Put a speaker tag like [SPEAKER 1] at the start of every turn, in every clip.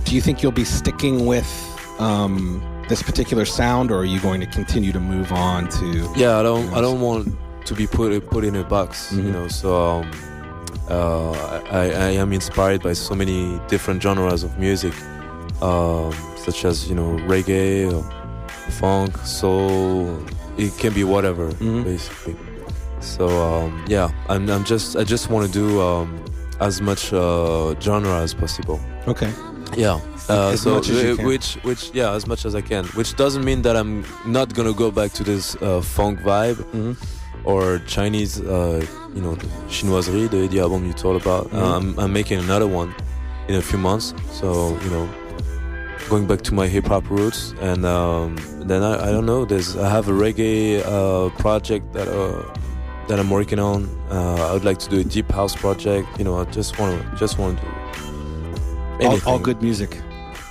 [SPEAKER 1] do you think you'll be sticking with this particular sound, or are you going to continue to move on to?
[SPEAKER 2] Yeah, I don't want to be put in a box, you know. So I am inspired by so many different genres of music, such as, you know, reggae, or funk, soul. It can be whatever, basically. So yeah, I just want to do as much genre as possible.
[SPEAKER 1] Okay.
[SPEAKER 2] Yeah.
[SPEAKER 1] As much as you can.
[SPEAKER 2] Which yeah, as much as I can. Which doesn't mean that I'm not gonna go back to this funk vibe or Chinese, you know, chinoiserie, the album you told about. I'm making another one in a few months. So, you know, going back to my hip hop roots, and then I don't know. I have a reggae project that I'm working on. I would like to do a deep house project. You know, I just want to do anything.
[SPEAKER 1] All good music.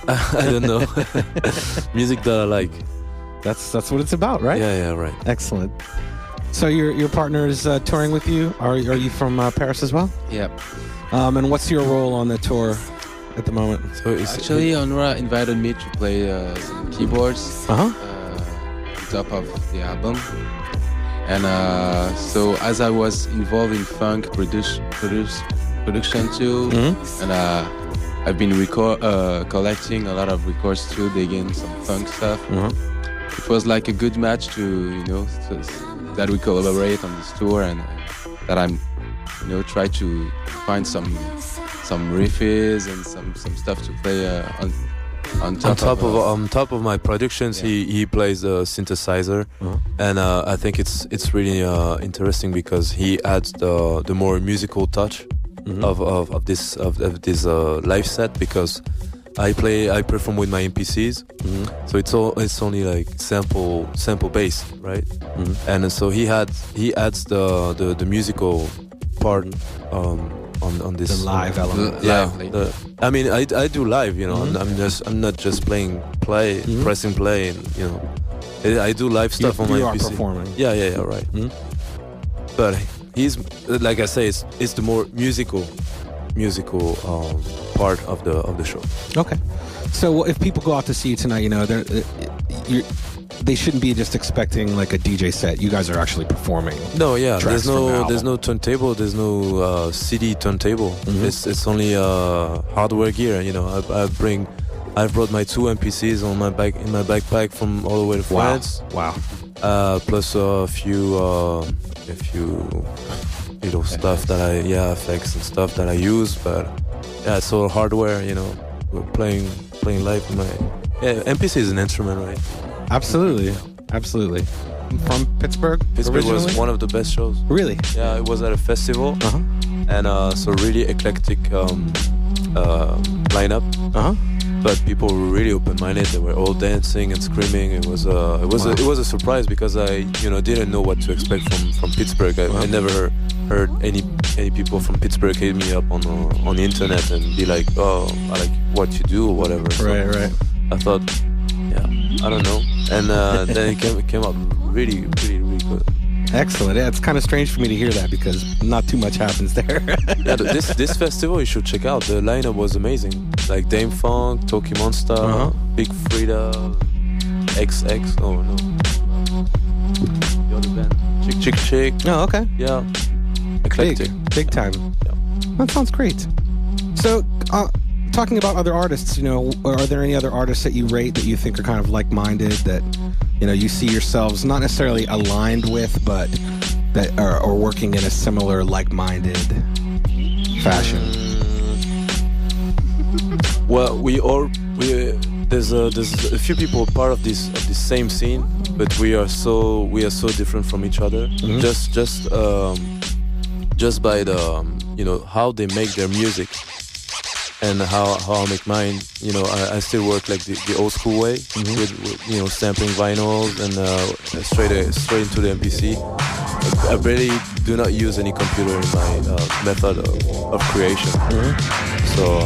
[SPEAKER 2] I don't know. Music that I like.
[SPEAKER 1] That's what it's about, right?
[SPEAKER 2] Yeah, right.
[SPEAKER 1] Excellent. So your partner is touring with you. Are you from Paris as well?
[SPEAKER 3] Yep.
[SPEAKER 1] And what's your role on the tour at the moment?
[SPEAKER 2] So
[SPEAKER 3] Actually, Onra invited me to play some keyboards on top of the album. And so as I was involved in funk production too, and I've been collecting a lot of records too, digging some funk stuff. It was like a good match to, you know, that we collaborate on this tour, and that I'm, you know, try to find some riffs and some stuff to play on
[SPEAKER 2] top of my productions. Yeah. He plays a synthesizer, and I think it's really interesting because he adds the more musical touch of this live set, because I perform with my MPCs, so it's only like sample bass, right? And so he adds the musical part on this,
[SPEAKER 1] the live element.
[SPEAKER 2] I mean, I do live, you know. I'm not just pressing play, and, you know, I do live stuff on my MPC.
[SPEAKER 1] Performing.
[SPEAKER 2] Yeah, right. But he's, like I say, it's the more musical part of the show.
[SPEAKER 1] Okay. So if people go out to see you tonight, you know, they shouldn't be just expecting like a DJ set. You guys are actually performing.
[SPEAKER 2] No, yeah. There's no turntable. There's no CD turntable. It's only hardware gear. You know, I've brought my 2 MPCs in my backpack from all the way to France.
[SPEAKER 1] Wow.
[SPEAKER 2] Plus a few you know, stuff that effects and stuff that I use. But yeah, it's all hardware. You know, we're playing live. MPC is an instrument, right?
[SPEAKER 1] Absolutely. From Pittsburgh?
[SPEAKER 2] Pittsburgh was one of the best shows.
[SPEAKER 1] Really?
[SPEAKER 2] Yeah, it was at a festival, and so really eclectic lineup. But people were really open-minded. They were all dancing and screaming. It was a surprise, because I didn't know what to expect from Pittsburgh. I never heard any people from Pittsburgh hit me up on the internet and be like, "Oh, I like what you do," or whatever. So
[SPEAKER 1] right.
[SPEAKER 2] I thought, yeah, I don't know, and then it came up really good.
[SPEAKER 1] Excellent. Yeah, it's kind of strange for me to hear that, because not too much happens there.
[SPEAKER 2] Yeah, this festival you should check out. The lineup was amazing. Like Dame Funk, Toki Monster, Big Frida, XX. Oh no, the other band, Chick.
[SPEAKER 1] Oh, okay.
[SPEAKER 2] Yeah, eclectic,
[SPEAKER 1] big time.
[SPEAKER 2] Yeah.
[SPEAKER 1] That sounds great. So, talking about other artists, you know, are there any other artists that you rate that you think are kind of like-minded, that, you know, you see yourselves not necessarily aligned with, but that are working in a similar like-minded fashion?
[SPEAKER 2] Well, there's a few people part of this same scene, but we are so different from each other. Just by the how they make their music. And how I make mine, you know, I still work like the old school way, with sampling vinyls and straight into the MPC. I really do not use any computer in my method of creation. So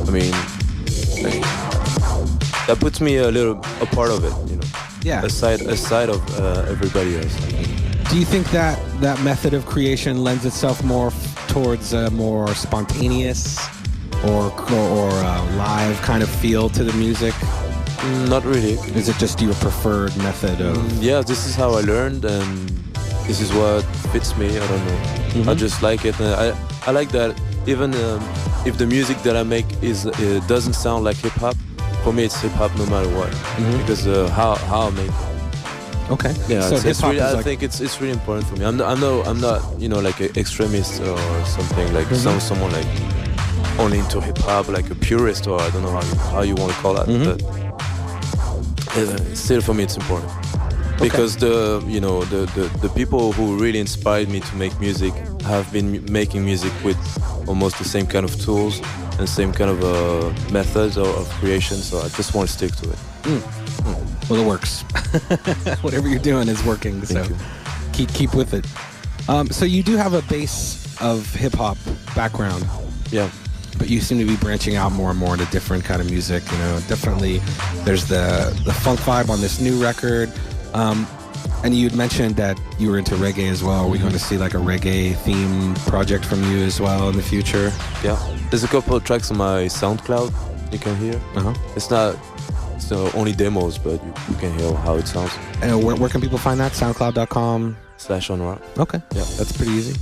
[SPEAKER 2] I mean, like, that puts me a part of it, you know.
[SPEAKER 1] Yeah.
[SPEAKER 2] Aside of everybody else.
[SPEAKER 1] Do you think that method of creation lends itself more towards a more spontaneous or live kind of feel to the music?
[SPEAKER 2] Not really.
[SPEAKER 1] Is it just your preferred method of?
[SPEAKER 2] Yeah, this is how I learned, and this is what fits me. I don't know. I just like it. And I like that even if the music that I make doesn't sound like hip hop, for me it's hip hop no matter what, because how I make it.
[SPEAKER 1] Okay.
[SPEAKER 2] Yeah,
[SPEAKER 1] so
[SPEAKER 2] it's really, I
[SPEAKER 1] like...
[SPEAKER 2] think it's really important for me. I'm not like an extremist or something like someone like only into hip hop, like a purist, or I don't know how you want to call that. But still, for me, it's important because the people who really inspired me to make music have been making music with almost the same kind of tools and same kind of methods of creation. So I just want to stick to it.
[SPEAKER 1] Well, it works. Whatever you're doing is working. So keep with it. So you do have a base of hip hop background.
[SPEAKER 2] Yeah.
[SPEAKER 1] But you seem to be branching out more and more into different kind of music. Definitely there's the funk vibe on this new record. And you'd mentioned that you were into reggae as well. Are we going to see like a reggae themed project from you as well in the future?
[SPEAKER 2] Yeah. There's a couple of tracks on my SoundCloud you can hear. It's only demos, but you can hear how it sounds.
[SPEAKER 1] And where can people find that? SoundCloud.com/Onra. Okay. Yeah, that's pretty easy.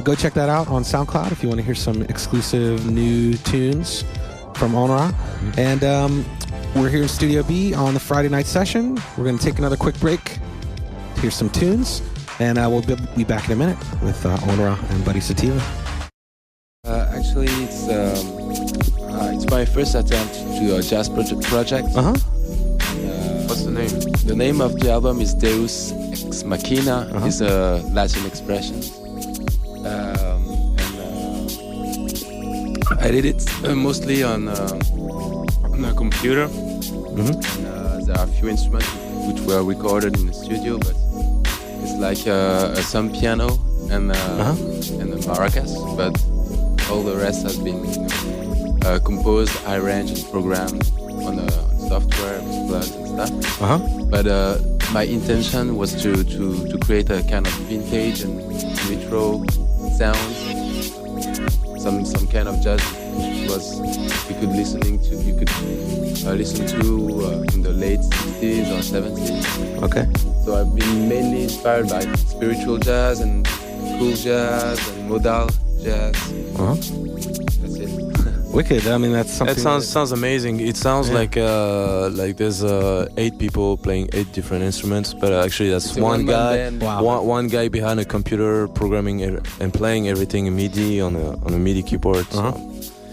[SPEAKER 1] Go check that out on SoundCloud if you want to hear some exclusive new tunes from Onra. And we're here in Studio B on the Friday night session. We're going to take another quick break to hear some tunes, and we'll be back in a minute with Onra and Buddy Sativa.
[SPEAKER 3] Actually, it's my first attempt to do a jazz project.
[SPEAKER 2] What's the name?
[SPEAKER 3] The name of the album is Deus Ex Machina. It's a Latin expression. I did it mostly on a computer. There are a few instruments which were recorded in the studio, but it's like some piano and a maracas, but all the rest has been composed, arranged, and programmed on software with plugs and stuff. But my intention was to create a kind of vintage and retro sounds, some kind of jazz which was you could listen to in the late 60s or 70s.
[SPEAKER 1] Okay.
[SPEAKER 3] So I've been mainly inspired by spiritual jazz and cool jazz and modal jazz. That's it.
[SPEAKER 1] Wicked. I mean, that's something.
[SPEAKER 2] It sounds amazing. It sounds like there's 8 people playing 8 different instruments, but actually that's one guy.
[SPEAKER 1] Wow.
[SPEAKER 2] One guy behind a computer programming and playing everything in MIDI on a MIDI keyboard.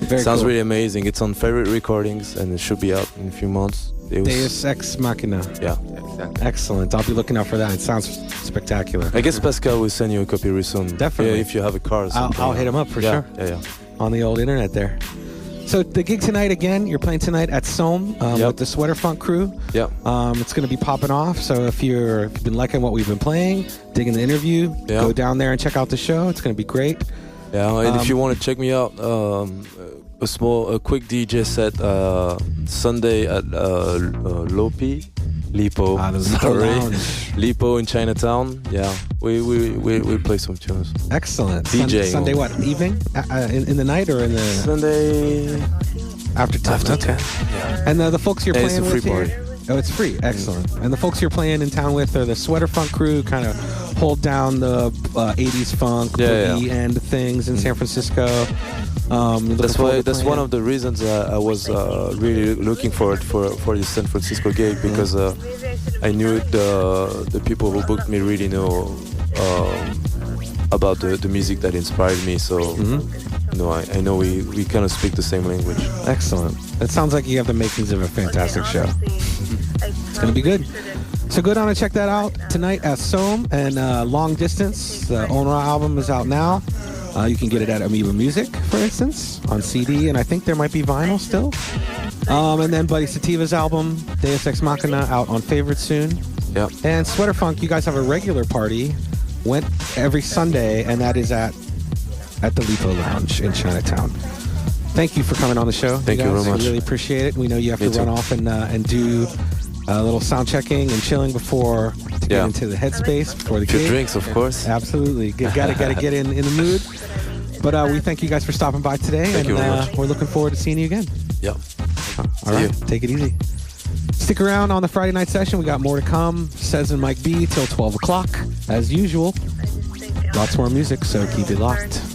[SPEAKER 2] Sounds
[SPEAKER 1] cool.
[SPEAKER 2] really amazing. It's on Favorite Recordings and it should be out in a few months.
[SPEAKER 1] Deus Ex Machina.
[SPEAKER 2] Yeah.
[SPEAKER 3] Exactly.
[SPEAKER 1] Excellent. I'll be looking out for that. It sounds spectacular.
[SPEAKER 2] I guess Pascal will send you a copy real soon.
[SPEAKER 1] Definitely.
[SPEAKER 2] Yeah, if you have a car or something.
[SPEAKER 1] I'll hit him up for sure.
[SPEAKER 2] Yeah.
[SPEAKER 1] On the old internet there. So the gig tonight, again, you're playing tonight at Somme with the Sweater Funk crew.
[SPEAKER 2] Yeah.
[SPEAKER 1] It's going to be popping off. So if you've been liking what we've been playing, digging the interview, go down there and check out the show. It's going to be great.
[SPEAKER 2] Yeah, and if you want to check me out, a quick DJ set Sunday at Lipo. Lipo in Chinatown. Yeah, we play some tunes.
[SPEAKER 1] Excellent.
[SPEAKER 2] DJ
[SPEAKER 1] Sunday what? Evening? In the night or in the
[SPEAKER 2] Sunday
[SPEAKER 1] after 10? Okay.
[SPEAKER 2] Yeah.
[SPEAKER 1] And the folks you're playing
[SPEAKER 2] it's a free
[SPEAKER 1] with
[SPEAKER 2] party.
[SPEAKER 1] here? Oh, it's free. Excellent. And the folks you're playing in town with are the Sweater Funk crew, kind of hold down the 80s funk boogie end things in San Francisco.
[SPEAKER 2] That's one of the reasons I was really looking forward for this San Francisco gig, because I knew the people who booked me really know about the music that inspired me. So I know we kind of speak the same language.
[SPEAKER 1] Excellent. It sounds like you have the makings of a fantastic show. It's going to be good. So go down and check that out tonight at Somme and Long Distance. The Onra album is out now. You can get it at Amoeba Music, for instance, on CD, and I think there might be vinyl still. And then Buddy Sativa's album, Deus Ex Machina, out on Favorite soon.
[SPEAKER 2] Yeah.
[SPEAKER 1] And Sweater Funk, you guys have a regular party, went every Sunday, and that is at the Lipo Lounge in Chinatown. Thank you for coming on the show.
[SPEAKER 2] Thank you very much.
[SPEAKER 1] We really appreciate it. We know you have to run off and do a little sound checking and chilling before to get into the headspace before the gig.
[SPEAKER 2] Drinks, of course.
[SPEAKER 1] Absolutely. Gotta get in the mood. But we thank you guys for stopping by today.
[SPEAKER 2] Thank you very much.
[SPEAKER 1] We're looking forward to seeing you again.
[SPEAKER 2] Yeah.
[SPEAKER 1] All right, take it easy. Stick around on the Friday night session. We got more to come. Sez and Mike B till 12 o'clock, as usual. Lots more music, so keep it locked.